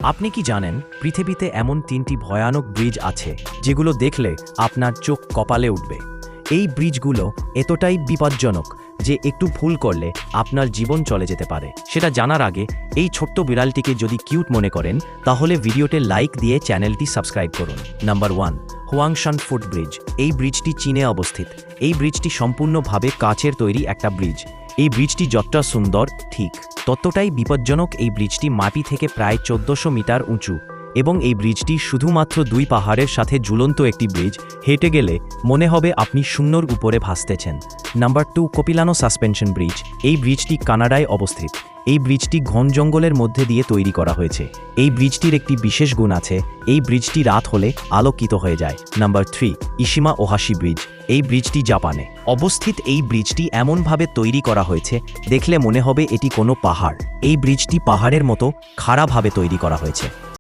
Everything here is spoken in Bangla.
আপনি কি জানেন পৃথিবীতে এমন ৩টি ভয়ানক ব্রিজ আছে যেগুলো দেখলে আপনার চোখ কপালে উঠবে? এই ব্রিজগুলো এতটাই বিপজ্জনক যে একটু ভুল করলে আপনার জীবন চলে যেতে পারে। সেটা জানার আগে এই ছোট্ট বিড়ালটিকে যদি কিউট মনে করেন তাহলে ভিডিওতে লাইক দিয়ে চ্যানেলটি সাবস্ক্রাইব করুন। Number 1, Huangshan foot bridge. এই ব্রিজটি চীনে অবস্থিত। এই ব্রিজটি সম্পূর্ণভাবে কাচের তৈরি একটা ব্রিজ। এই ব্রিজটি যতটা সুন্দর ঠিক ততটাই বিপজ্জনক। এই ব্রিজটি মাটি থেকে প্রায় 1400 মিটার উঁচু এবং এই ব্রিজটি শুধুমাত্র 2 পাহাড়ের সাথে ঝুলন্ত একটি ব্রিজ। হেঁটে গেলে মনে হবে আপনি শূন্যর উপরে ভাসতেছেন। Number 2, Capilano suspension bridge. এই ব্রিজটি কানাডায় অবস্থিত। এই ব্রিজটি ঘন জঙ্গলের মধ্যে দিয়ে তৈরি করা হয়েছে। এই ব্রিজটির একটি বিশেষ গুণ আছে, এই ব্রিজটি রাত হলে আলোকিত হয়ে যায়। Number 3, Eshima Ohashi bridge. এই ব্রিজটি জাপানে অবস্থিত। এই ব্রিজটি এমনভাবে তৈরি করা হয়েছে দেখলে মনে হবে এটি কোনো পাহাড়। এই ব্রিজটি পাহাড়ের মতো খাড়াভাবে তৈরি করা হয়েছে।